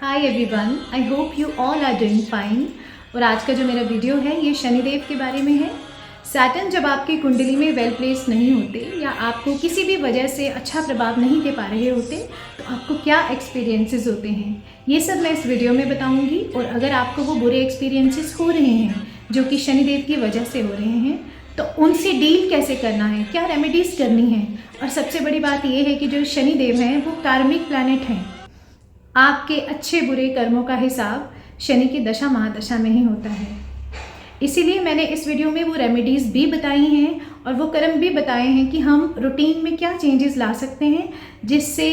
Hi everyone, I hope you all are doing fine. और आज का जो मेरा वीडियो है ये शनिदेव के बारे में है। सैटर्न जब आपकी कुंडली में वेल प्लेस्ड नहीं होते या आपको किसी भी वजह से अच्छा प्रभाव नहीं दे पा रहे होते तो आपको क्या एक्सपीरियंसेस होते हैं ये सब मैं इस वीडियो में बताऊंगी। और अगर आपको वो बुरे एक्सपीरियंसेस हो रहे हैं जो कि शनिदेव की वजह से हो रहे हैं तो उनसे डील कैसे करना है, क्या रेमेडीज़ करनी है। और सबसे बड़ी बात यह है कि जो शनिदेव हैं वो कार्मिक प्लैनेट हैं। आपके अच्छे बुरे कर्मों का हिसाब शनि की दशा महादशा में ही होता है। इसीलिए मैंने इस वीडियो में वो रेमेडीज़ भी बताई हैं और वो कर्म भी बताए हैं कि हम रूटीन में क्या चेंजेस ला सकते हैं जिससे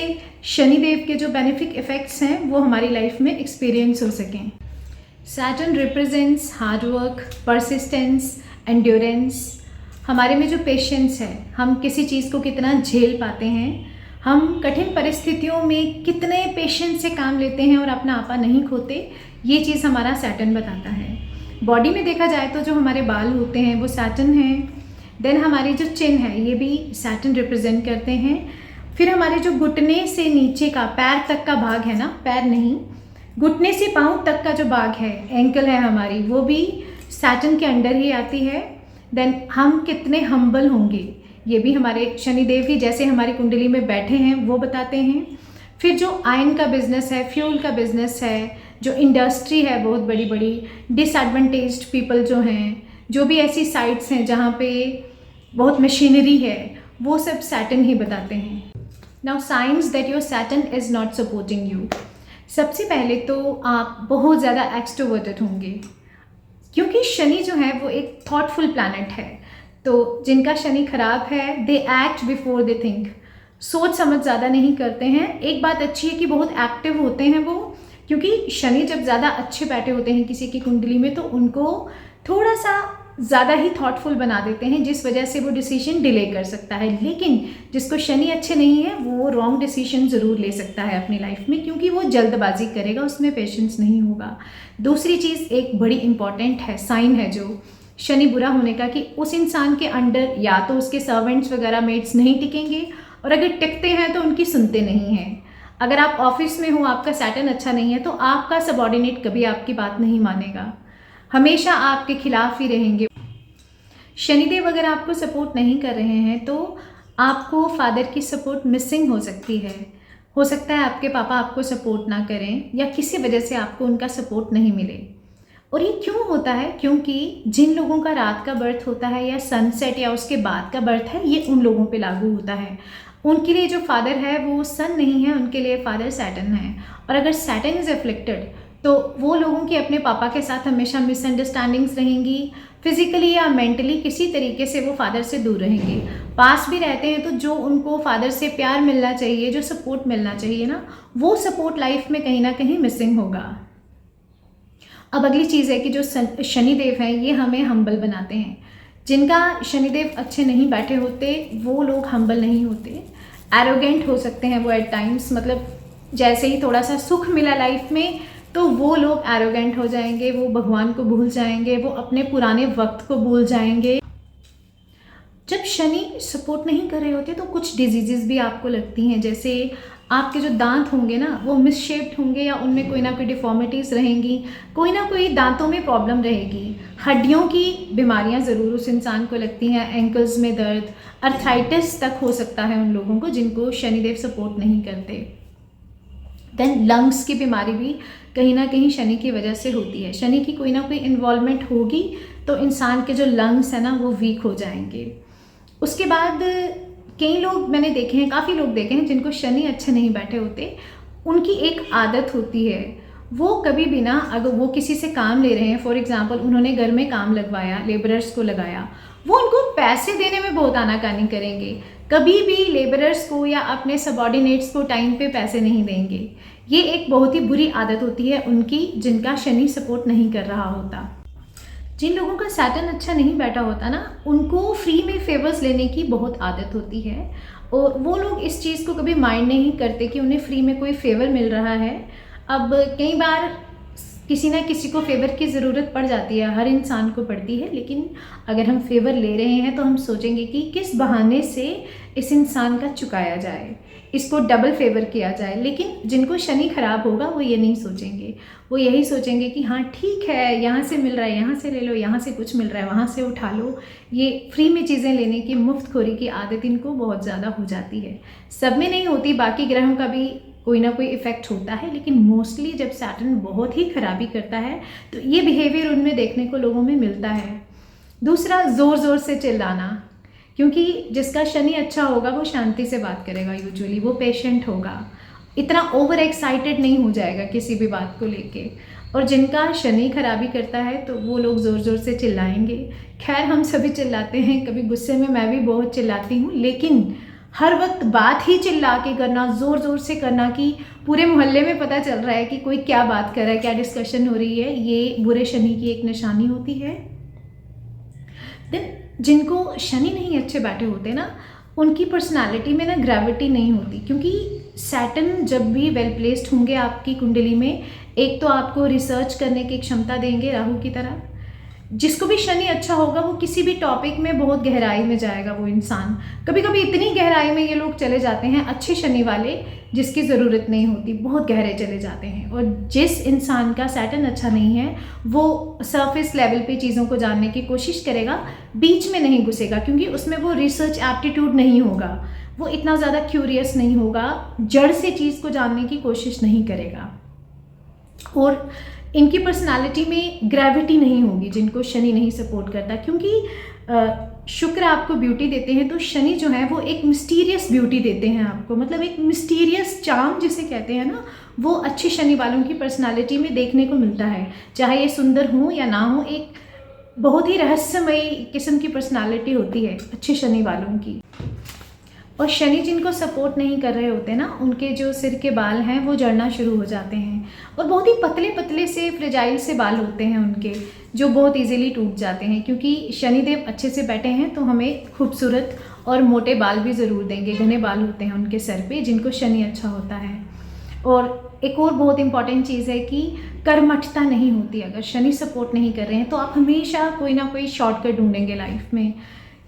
शनिदेव के जो बेनिफिक इफ़ेक्ट्स हैं वो हमारी लाइफ में एक्सपीरियंस हो सकें। Saturn represents hard work, persistence, endurance. हमारे में जो पेशेंस है, हम किसी चीज़ को कितना झेल पाते हैं, हम कठिन परिस्थितियों में कितने पेशेंस से काम लेते हैं और अपना आपा नहीं खोते, ये चीज़ हमारा सैटर्न बताता है। बॉडी में देखा जाए तो जो हमारे बाल होते हैं वो सैटर्न हैं। देन हमारी जो चिन है ये भी सैटर्न रिप्रेजेंट करते हैं। फिर हमारे जो घुटने से नीचे का पैर तक का भाग है ना, पैर नहीं, घुटने से पाँव तक का जो भाग है, एंकल है हमारी, वो भी सैटर्न के अंडर ही आती है। देन हम कितने हम्बल होंगे ये भी हमारे शनिदेव ही जैसे हमारी कुंडली में बैठे हैं वो बताते हैं। फिर जो आयन का बिजनेस है, फ्यूल का बिजनेस है, जो इंडस्ट्री है बहुत बड़ी बड़ी, डिसएडवांटेज्ड पीपल जो हैं, जो भी ऐसी साइट्स हैं जहाँ पे बहुत मशीनरी है, वो सब सैटर्न ही बताते हैं। Now science that your Saturn is not supporting you. सबसे पहले तो आप बहुत ज़्यादा एक्सट्रोवर्टेड होंगे क्योंकि शनि जो है वो एक थॉटफुल प्लैनेट है। तो जिनका शनि खराब है they act before they think, सोच समझ ज़्यादा नहीं करते हैं। एक बात अच्छी है कि बहुत एक्टिव होते हैं वो, क्योंकि शनि जब ज़्यादा अच्छे बैठे होते हैं किसी की कुंडली में तो उनको थोड़ा सा ज़्यादा ही थॉटफुल बना देते हैं जिस वजह से वो डिसीजन डिले कर सकता है। लेकिन जिसको शनि अच्छे नहीं है वो रॉन्ग डिसीजन ज़रूर ले सकता है अपनी लाइफ में, क्योंकि वो जल्दबाजी करेगा, उसमें पेशेंस नहीं होगा। दूसरी चीज़ एक बड़ी इंपॉर्टेंट है, साइन है जो शनि बुरा होने का, कि उस इंसान के अंडर या तो उसके सर्वेंट्स वगैरह मेट्स नहीं टिकेंगे और अगर टिकते हैं तो उनकी सुनते नहीं हैं। अगर आप ऑफिस में हो, आपका सैटर्न अच्छा नहीं है तो आपका सबॉर्डिनेट कभी आपकी बात नहीं मानेगा, हमेशा आपके खिलाफ ही रहेंगे। शनिदेव अगर आपको सपोर्ट नहीं कर रहे हैं तो आपको फादर की सपोर्ट मिसिंग हो सकती है। हो सकता है आपके पापा आपको सपोर्ट ना करें या किसी वजह से आपको उनका सपोर्ट नहीं मिले। और ये क्यों होता है? क्योंकि जिन लोगों का रात का बर्थ होता है या सनसेट या उसके बाद का बर्थ है, ये उन लोगों पे लागू होता है। उनके लिए जो फादर है वो सन नहीं है, उनके लिए फादर सैटर्न है। और अगर सैटर्न इज़ एफ्लिक्टेड तो वो लोगों की अपने पापा के साथ हमेशा मिसअंडरस्टैंडिंग्स रहेंगी, फिजिकली या मेंटली किसी तरीके से वो फादर से दूर रहेंगे। पास भी रहते हैं तो जो उनको फादर से प्यार मिलना चाहिए, जो सपोर्ट मिलना चाहिए ना, वो सपोर्ट लाइफ में कहीं ना कहीं मिसिंग होगा। अब अगली चीज़ है कि जो शनिदेव हैं ये हमें हम्बल बनाते हैं। जिनका शनिदेव अच्छे नहीं बैठे होते वो लोग हम्बल नहीं होते, एरोगेंट हो सकते हैं वो एट टाइम्स। मतलब जैसे ही थोड़ा सा सुख मिला लाइफ में तो वो लोग एरोगेंट हो जाएंगे, वो भगवान को भूल जाएंगे, वो अपने पुराने वक्त को भूल जाएंगे। जब शनि सपोर्ट नहीं कर रहे होते तो कुछ डिजीजेस भी आपको लगती हैं, जैसे आपके जो दांत होंगे ना वो मिसशेप्ड होंगे या उनमें कोई ना कोई डिफॉर्मिटीज़ रहेंगी, कोई ना कोई दांतों में प्रॉब्लम रहेगी। हड्डियों की बीमारियां ज़रूर उस इंसान को लगती हैं, एंकल्स में दर्द, अर्थराइटिस तक हो सकता है उन लोगों को जिनको शनिदेव सपोर्ट नहीं करते। देन लंग्स की बीमारी भी कहीं ना कहीं शनि की वजह से होती है। शनि की कोई ना कोई इन्वॉल्वमेंट होगी तो इंसान के जो लंग्स हैं ना वो वीक हो जाएंगे। उसके बाद कई लोग मैंने देखे हैं, काफ़ी लोग देखे हैं जिनको शनि अच्छे नहीं बैठे होते, उनकी एक आदत होती है, वो कभी भी ना, अगर वो किसी से काम ले रहे हैं, फॉर एग्जांपल उन्होंने घर में काम लगवाया, लेबरर्स को लगाया, वो उनको पैसे देने में बहुत आनाकानी करेंगे। कभी भी लेबरर्स को या अपने सबॉर्डिनेट्स को टाइम पे पैसे नहीं देंगे। ये एक बहुत ही बुरी आदत होती है उनकी, जिनका शनि सपोर्ट नहीं कर रहा होता। जिन लोगों का सैटर्न अच्छा नहीं बैठा होता ना, उनको फ्री में फेवर्स लेने की बहुत आदत होती है और वो लोग इस चीज़ को कभी माइंड नहीं करते कि उन्हें फ्री में कोई फेवर मिल रहा है। अब कई बार किसी ना किसी को फेवर की ज़रूरत पड़ जाती है, हर इंसान को पड़ती है, लेकिन अगर हम फेवर ले रहे हैं तो हम सोचेंगे कि किस बहाने से इस इंसान का चुकाया जाए, इसको डबल फेवर किया जाए। लेकिन जिनको शनि खराब होगा वो ये नहीं सोचेंगे, वो यही सोचेंगे कि हाँ ठीक है, यहाँ से मिल रहा है यहाँ से ले लो, यहाँ से कुछ मिल रहा है वहाँ से उठा लो। ये फ्री में चीज़ें लेने की, मुफ्तखोरी की आदत इनको बहुत ज़्यादा हो जाती है। सब में नहीं होती, बाकी ग्रहों का भी कोई ना कोई इफ़ेक्ट होता है, लेकिन मोस्टली जब सैटर्न बहुत ही खराबी करता है तो ये बिहेवियर उनमें देखने को लोगों में मिलता है। दूसरा, ज़ोर ज़ोर से चिल्लाना, क्योंकि जिसका शनि अच्छा होगा वो शांति से बात करेगा, यूजुअली वो पेशेंट होगा, इतना ओवर एक्साइटेड नहीं हो जाएगा किसी भी बात को लेके। और जिनका शनि खराबी करता है तो वो लोग ज़ोर ज़ोर से चिल्लाएंगे। खैर हम सभी चिल्लाते हैं, कभी गुस्से में मैं भी बहुत चिल्लाती हूँ, लेकिन हर वक्त बात ही चिल्ला के करना, ज़ोर ज़ोर से करना कि पूरे मोहल्ले में पता चल रहा है कि कोई क्या बात कर रहा है, क्या डिस्कशन हो रही है, ये बुरे शनि की एक निशानी होती है। देन जिनको शनि नहीं अच्छे बैठे होते ना, उनकी पर्सनालिटी में ना ग्रेविटी नहीं होती, क्योंकि सैटर्न जब भी वेल प्लेस्ड होंगे आपकी कुंडली में, एक तो आपको रिसर्च करने की क्षमता देंगे राहु की तरह। जिसको भी शनि अच्छा होगा वो किसी भी टॉपिक में बहुत गहराई में जाएगा वो इंसान। कभी कभी इतनी गहराई में ये लोग चले जाते हैं अच्छे शनि वाले, जिसकी ज़रूरत नहीं होती, बहुत गहरे चले जाते हैं। और जिस इंसान का सैटर्न अच्छा नहीं है वो सरफेस लेवल पे चीज़ों को जानने की कोशिश करेगा, बीच में नहीं घुसेगा, क्योंकि उसमें वो रिसर्च एप्टीट्यूड नहीं होगा, वो इतना ज़्यादा क्यूरियस नहीं होगा, जड़ से चीज़ को जानने की कोशिश नहीं करेगा। और इनकी पर्सनालिटी में ग्रेविटी नहीं होगी जिनको शनि नहीं सपोर्ट करता, क्योंकि शुक्र आपको ब्यूटी देते हैं, तो शनि जो है वो एक मिस्टीरियस ब्यूटी देते हैं आपको, मतलब एक मिस्टीरियस चार्म जिसे कहते हैं ना, वो अच्छे शनि वालों की पर्सनालिटी में देखने को मिलता है। चाहे ये सुंदर हो या ना हो, एक बहुत ही रहस्यमयी किस्म की पर्सनालिटी होती है अच्छे शनि वालों की। और शनि जिनको सपोर्ट नहीं कर रहे होते ना, उनके जो सिर के बाल हैं वो झड़ना शुरू हो जाते हैं, और बहुत ही पतले पतले से फ्रेजाइल से बाल होते हैं उनके, जो बहुत इजीली टूट जाते हैं। क्योंकि शनिदेव अच्छे से बैठे हैं तो हमें खूबसूरत और मोटे बाल भी ज़रूर देंगे, घने बाल होते हैं उनके सर पे जिनको शनि अच्छा होता है। और एक और बहुत इंपॉर्टेंट चीज़ है कि कर्मठता नहीं होती। अगर शनि सपोर्ट नहीं कर रहे हैं तो आप हमेशा कोई ना कोई शॉर्टकट ढूंढेंगे लाइफ में,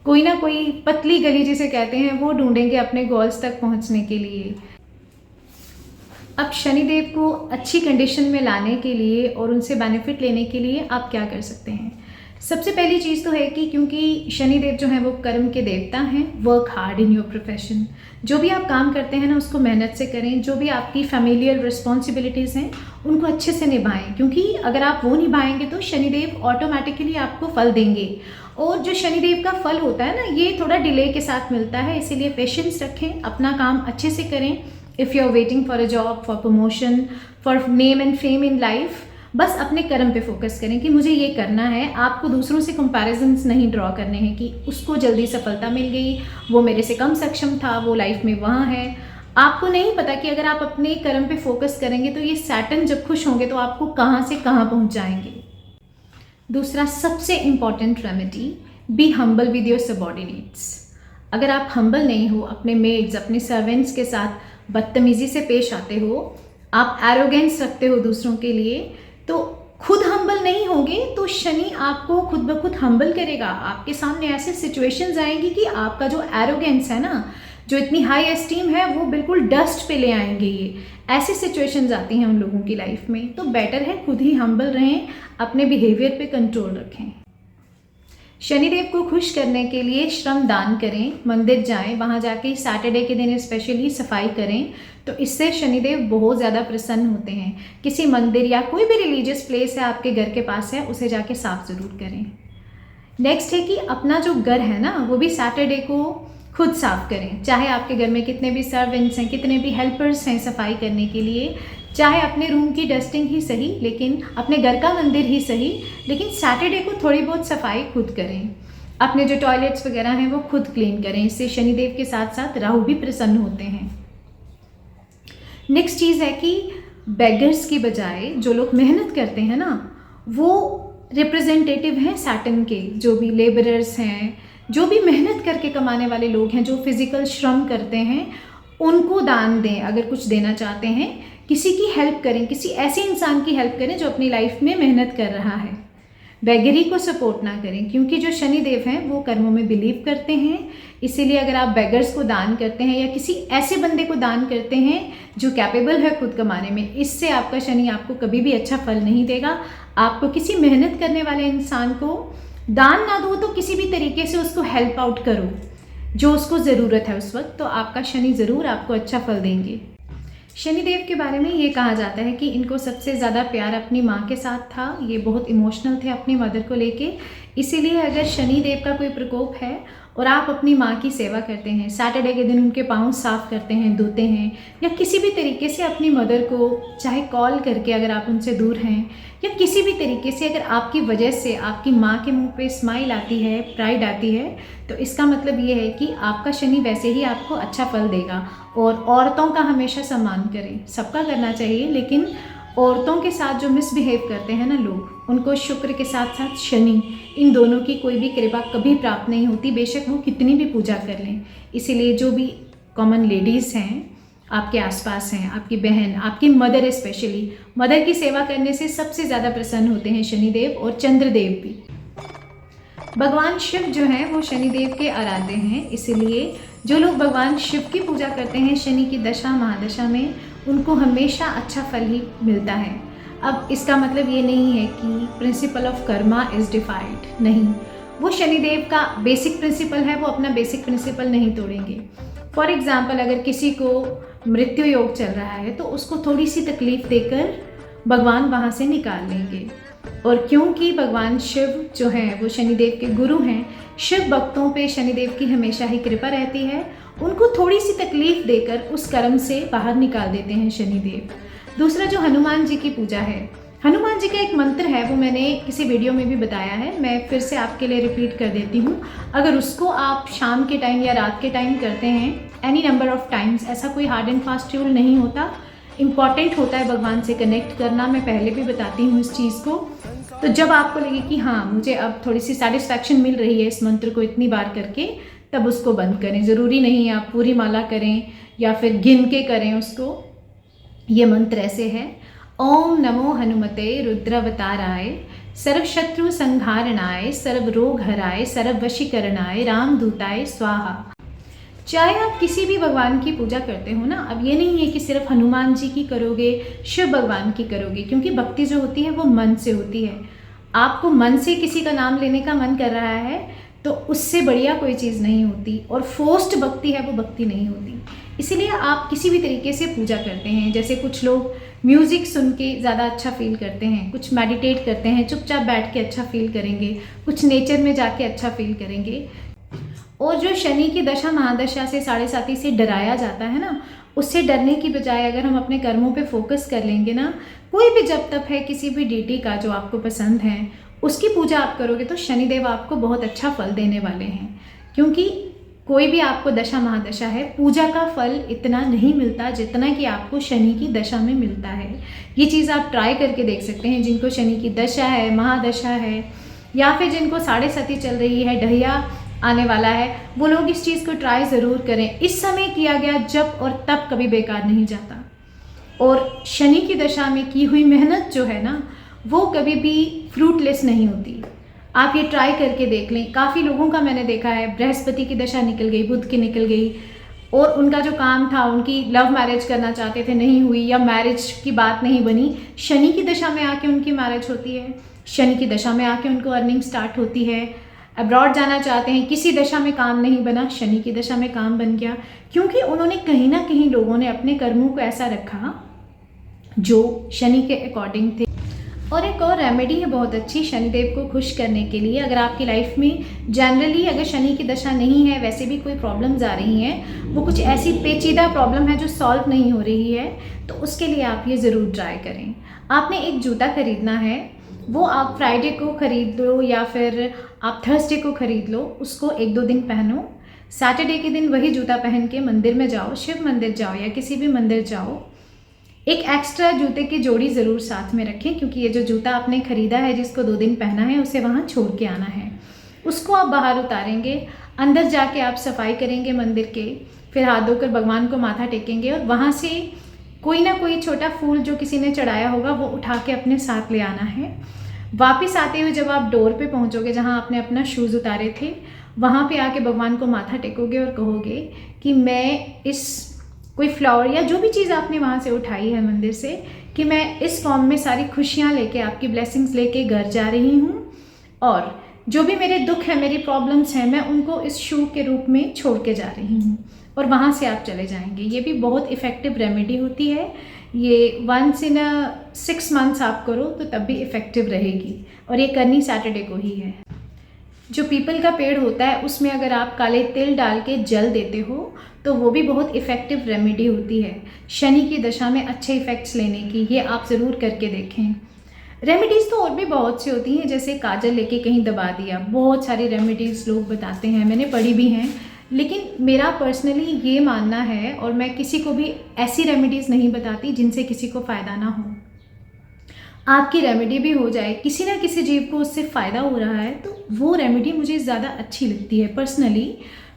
कोई ना कोई पतली गली जिसे कहते हैं वो ढूंढेंगे अपने गोल्स तक पहुंचने के लिए। अब शनिदेव को अच्छी कंडीशन में लाने के लिए और उनसे बेनिफिट लेने के लिए आप क्या कर सकते हैं? सबसे पहली चीज़ तो है कि क्योंकि शनिदेव जो हैं वो कर्म के देवता हैं, work hard in your profession. जो भी आप काम करते हैं ना उसको मेहनत से करें, जो भी आपकी फैमिलियल रिस्पॉन्सिबिलिटीज़ हैं उनको अच्छे से निभाएं, क्योंकि अगर आप वो निभाएंगे तो शनिदेव ऑटोमेटिकली आपको फल देंगे। और जो शनिदेव का फल होता है ना, ये थोड़ा डिले के साथ मिलता है, इसीलिए पेशेंस रखें, अपना काम अच्छे से करें। If you are waiting for a job, for promotion, for name and fame in life, बस अपने कर्म पे फोकस करें कि मुझे ये करना है। आपको दूसरों से कंपैरिजन्स नहीं ड्रॉ करने हैं कि उसको जल्दी सफलता मिल गई, वो मेरे से कम सक्षम था, वो लाइफ में वहाँ है। आपको नहीं पता कि अगर आप अपने कर्म पे फोकस करेंगे तो ये सैटर्न जब खुश होंगे तो आपको कहाँ से कहाँ पहुँचाएंगे। दूसरा सबसे important remedy, be humble with your subordinates. अगर आप हम्बल नहीं हो, अपने मेड्स, अपने सर्वेंट्स के साथ बदतमीज़ी से पेश आते हो, आप एरोगेंस रखते हो दूसरों के लिए, तो खुद हम्बल नहीं होगे तो शनि आपको खुद ब खुद हम्बल करेगा। आपके सामने ऐसे सिचुएशंस आएंगी कि आपका जो एरोगेंस है ना, जो इतनी हाई एस्टीम है, वो बिल्कुल डस्ट पे ले आएंगे। ये ऐसी सिचुएशंस आती हैं उन लोगों की लाइफ में, तो बेटर है खुद ही हम्बल रहें, अपने बिहेवियर पे कंट्रोल रखें। शनिदेव को खुश करने के लिए श्रम दान करें, मंदिर जाएं, वहाँ जाके सैटरडे के दिन स्पेशली सफाई करें, तो इससे शनिदेव बहुत ज़्यादा प्रसन्न होते हैं। किसी मंदिर या कोई भी रिलीजियस प्लेस है आपके घर के पास है, उसे जाके साफ ज़रूर करें। नेक्स्ट है कि अपना जो घर है ना, वो भी सैटरडे को खुद साफ करें। चाहे आपके घर में कितने भी सर्वेंट्स हैं, कितने भी हेल्पर्स हैं सफाई करने के लिए, चाहे अपने रूम की डस्टिंग ही सही, लेकिन अपने घर का मंदिर ही सही, लेकिन सैटरडे को थोड़ी बहुत सफाई खुद करें। अपने जो टॉयलेट्स वगैरह हैं वो खुद क्लीन करें, इससे शनिदेव के साथ साथ राहु भी प्रसन्न होते हैं। नेक्स्ट चीज़ है कि बेगर्स की बजाय जो लोग मेहनत करते हैं ना, वो रिप्रेजेंटेटिव हैं सैटर्न के। जो भी लेबरर्स हैं, जो भी मेहनत करके कमाने वाले लोग हैं, जो फिजिकल श्रम करते हैं, उनको दान दें। अगर कुछ देना चाहते हैं, किसी की हेल्प करें, किसी ऐसे इंसान की हेल्प करें जो अपनी लाइफ में मेहनत कर रहा है। बेगरी को सपोर्ट ना करें, क्योंकि जो शनिदेव हैं वो कर्मों में बिलीव करते हैं। इसीलिए अगर आप बेगर्स को दान करते हैं या किसी ऐसे बंदे को दान करते हैं जो कैपेबल है खुद कमाने में, इससे आपका शनि आपको कभी भी अच्छा फल नहीं देगा। आपको किसी मेहनत करने वाले इंसान को दान ना दो तो किसी भी तरीके से उसको हेल्प आउट करो जो उसको ज़रूरत है उस वक्त, तो आपका शनि ज़रूर आपको अच्छा फल देंगे। शनिदेव के बारे में ये कहा जाता है कि इनको सबसे ज़्यादा प्यार अपनी माँ के साथ था। ये बहुत इमोशनल थे अपनी मदर को लेके। इसीलिए अगर शनिदेव का कोई प्रकोप है और आप अपनी माँ की सेवा करते हैं, सैटरडे के दिन उनके पाँव साफ़ करते हैं, धोते हैं, या किसी भी तरीके से अपनी मदर को चाहे कॉल करके अगर आप उनसे दूर हैं या किसी भी तरीके से अगर आपकी वजह से आपकी माँ के मुंह पे स्माइल आती है, प्राइड आती है, तो इसका मतलब ये है कि आपका शनि वैसे ही आपको अच्छा फल देगा। और औरतों का हमेशा सम्मान करें, सबका करना चाहिए, लेकिन औरतों के साथ जो मिसबिहेव करते हैं ना लोग, उनको शुक्र के साथ साथ शनि, इन दोनों की कोई भी कृपा कभी प्राप्त नहीं होती, बेशक वो कितनी भी पूजा कर लें। इसीलिए जो भी कॉमन लेडीज़ हैं आपके आसपास हैं, आपकी बहन, आपकी मदर, स्पेशली मदर की सेवा करने से सबसे ज़्यादा प्रसन्न होते हैं शनिदेव और चंद्रदेव भी। भगवान शिव जो हैं वो शनिदेव के आराध्य हैं, इसीलिए जो लोग भगवान शिव की पूजा करते हैं शनि की दशा महादशा में, उनको हमेशा अच्छा फल ही मिलता है। अब इसका मतलब ये नहीं है कि प्रिंसिपल ऑफ कर्मा इज़ डिफाइड, नहीं, वो शनिदेव का बेसिक प्रिंसिपल है, वो अपना बेसिक प्रिंसिपल नहीं तोड़ेंगे। फॉर एग्ज़ाम्पल अगर किसी को मृत्यु योग चल रहा है तो उसको थोड़ी सी तकलीफ़ देकर भगवान वहाँ से निकाल लेंगे। और क्योंकि भगवान शिव जो हैं वो शनिदेव के गुरु हैं, शिव भक्तों पे शनिदेव की हमेशा ही कृपा रहती है, उनको थोड़ी सी तकलीफ़ देकर उस कर्म से बाहर निकाल देते हैं शनिदेव। दूसरा जो हनुमान जी की पूजा है, हनुमान जी का एक मंत्र है, वो मैंने किसी वीडियो में भी बताया है, मैं फिर से आपके लिए रिपीट कर देती हूँ। अगर उसको आप शाम के टाइम या रात के टाइम करते हैं, एनी नंबर ऑफ टाइम्स, ऐसा कोई हार्ड एंड फास्ट रूल नहीं होता, इम्पॉर्टेंट होता है भगवान से कनेक्ट करना, मैं पहले भी बताती हूँ इस चीज़ को। तो जब आपको लगे कि हाँ मुझे अब थोड़ी सी सेटिस्फैक्शन मिल रही है इस मंत्र को इतनी बार करके, तब उसको बंद करें। ज़रूरी नहीं है आप पूरी माला करें या फिर गिन के करें उसको। ये मंत्र ऐसे है: ओम नमो हनुमते रुद्रावताराय, सर्वशत्रु संहारणाय, सर्व रोग हराय, सर्व वशीकरणाय, रामदूताय स्वाहा। चाहे आप किसी भी भगवान की पूजा करते हो ना, अब ये नहीं है कि सिर्फ हनुमान जी की करोगे, शिव भगवान की करोगे, क्योंकि भक्ति जो होती है वो मन से होती है। आपको मन से किसी का नाम लेने का मन कर रहा है तो उससे बढ़िया कोई चीज़ नहीं होती, और फोर्स्ड भक्ति है वो भक्ति नहीं होती। इसीलिए आप किसी भी तरीके से पूजा करते हैं, जैसे कुछ लोग म्यूज़िक सुन के ज़्यादा अच्छा फील करते हैं, कुछ मेडिटेट करते हैं, चुपचाप बैठ के अच्छा फील करेंगे, कुछ नेचर में जाके अच्छा फील करेंगे। और जो शनि की दशा महादशा से साढ़े साती से डराया जाता है ना, उससे डरने की बजाय अगर हम अपने कर्मों पे फोकस कर लेंगे ना, कोई भी जब तप है किसी भी डीटी का जो आपको पसंद है उसकी पूजा आप करोगे तो शनिदेव आपको बहुत अच्छा फल देने वाले हैं। क्योंकि कोई भी आपको दशा महादशा है, पूजा का फल इतना नहीं मिलता जितना कि आपको शनि की दशा में मिलता है। ये चीज़ आप ट्राई करके देख सकते हैं, जिनको शनि की दशा है, महादशा है, या फिर जिनको साढ़े सती चल रही है, ढैया आने वाला है, वो लोग इस चीज़ को ट्राई ज़रूर करें। इस समय किया गया जब और तब कभी बेकार नहीं जाता, और शनि की दशा में की हुई मेहनत जो है ना वो कभी भी फ्रूटलेस नहीं होती। आप ये ट्राई करके देख लें। काफ़ी लोगों का मैंने देखा है, बृहस्पति की दशा निकल गई, बुध की निकल गई, और उनका जो काम था, उनकी लव मैरिज करना चाहते थे, नहीं हुई, या मैरिज की बात नहीं बनी, शनि की दशा में आके उनकी मैरिज होती है, शनि की दशा में आके उनको अर्निंग स्टार्ट होती है। अब्रॉड जाना चाहते हैं, किसी दशा में काम नहीं बना, शनि की दशा में काम बन गया, क्योंकि उन्होंने कहीं ना कहीं लोगों ने अपने कर्मों को ऐसा रखा जो शनि के अकॉर्डिंग थे। और एक और रेमेडी है बहुत अच्छी शनिदेव को खुश करने के लिए। अगर आपकी लाइफ में जनरली अगर शनि की दशा नहीं है, वैसे भी कोई प्रॉब्लम्स आ रही हैं, वो कुछ ऐसी पेचीदा प्रॉब्लम है जो सॉल्व नहीं हो रही है, तो उसके लिए आप ये ज़रूर ट्राई करें। आपने एक जूता खरीदना है, वो आप फ्राइडे को ख़रीद लो या फिर आप थर्सडे को ख़रीद लो, उसको 1-2 दिन पहनो। सैटरडे के दिन वही जूता पहन के मंदिर में जाओ, शिव मंदिर जाओ या किसी भी मंदिर जाओ। एक एक्स्ट्रा जूते की जोड़ी ज़रूर साथ में रखें, क्योंकि ये जो जूता आपने ख़रीदा है जिसको 2 दिन पहना है, उसे वहाँ छोड़ के आना है। उसको आप बाहर उतारेंगे, अंदर जाके आप सफाई करेंगे मंदिर के, फिर हाथ धोकर भगवान को माथा टेकेंगे, और वहाँ से कोई ना कोई छोटा फूल जो किसी ने चढ़ाया होगा वो उठा के अपने साथ ले आना है। वापस आते हुए जब आप डोर पे पहुंचोगे जहां आपने अपना शूज़ उतारे थे, वहां पे आके भगवान को माथा टेकोगे और कहोगे कि मैं इस कोई फ्लावर या जो भी चीज़ आपने वहाँ से उठाई है मंदिर से, कि मैं इस फॉर्म में सारी खुशियाँ लेके, आपकी ब्लेसिंग्स लेके घर जा रही हूँ, और जो भी मेरे दुख है, मेरी प्रॉब्लम्स हैं, मैं उनको इस शू के रूप में छोड़ के जा रही हूँ, और वहाँ से आप चले जाएंगे। ये भी बहुत इफ़ेक्टिव रेमेडी होती है। ये 1 in 6 months आप करो तो तब भी इफ़ेक्टिव रहेगी, और ये करनी सैटरडे को ही है। जो पीपल का पेड़ होता है उसमें अगर आप काले तिल डाल के जल देते हो तो वो भी बहुत इफ़ेक्टिव रेमेडी होती है शनि की दशा में अच्छे इफ़ेक्ट्स लेने की। ये आप ज़रूर करके देखें। रेमेडीज़ तो और भी बहुत सी होती हैं, जैसे काजल लेके कहीं दबा दिया, बहुत सारी रेमेडीज़ लोग बताते हैं, मैंने पढ़ी भी हैं, लेकिन मेरा पर्सनली ये मानना है, और मैं किसी को भी ऐसी रेमेडीज़ नहीं बताती जिनसे किसी को फ़ायदा ना हो। आपकी रेमेडी भी हो जाए, किसी ना किसी जीव को उससे फ़ायदा हो रहा है, तो वो रेमेडी मुझे ज़्यादा अच्छी लगती है पर्सनली।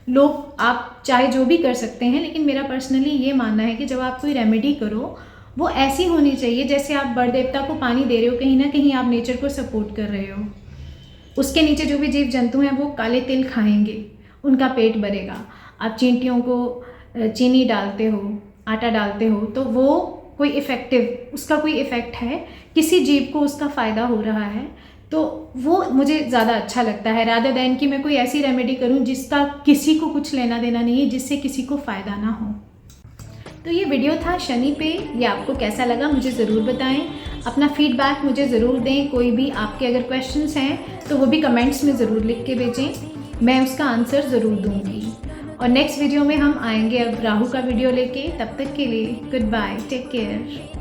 लोग आप चाहे जो भी कर सकते हैं, लेकिन मेरा पर्सनली ये मानना है कि जब आप कोई रेमेडी करो वो ऐसी होनी चाहिए जैसे आप बड़ देवता को पानी दे रहे हो, कहीं ना कहीं आप नेचर को सपोर्ट कर रहे हो। उसके नीचे जो भी जीव जंतु हैं वो काले तिल खाएंगे, उनका पेट भरेगा। आप चींटियों को चीनी डालते हो, आटा डालते हो, तो वो कोई इफ़ेक्टिव, उसका कोई इफ़ेक्ट है, किसी जीव को उसका फ़ायदा हो रहा है, तो वो मुझे ज़्यादा अच्छा लगता है, रादर दैन कि मैं कोई ऐसी रेमेडी करूं जिसका किसी को कुछ लेना देना नहीं है, जिससे किसी को फ़ायदा ना हो। तो ये वीडियो था शनि पे। ये आपको कैसा लगा मुझे ज़रूर बताएं, अपना फीडबैक मुझे ज़रूर दें। कोई भी आपके अगर क्वेश्चंस हैं तो वो भी कमेंट्स में ज़रूर लिख के भेजें, मैं उसका आंसर ज़रूर दूँगी। और नेक्स्ट वीडियो में हम आएंगे अब राहु का वीडियो लेके। तब तक के लिए गुड बाय, टेक केयर।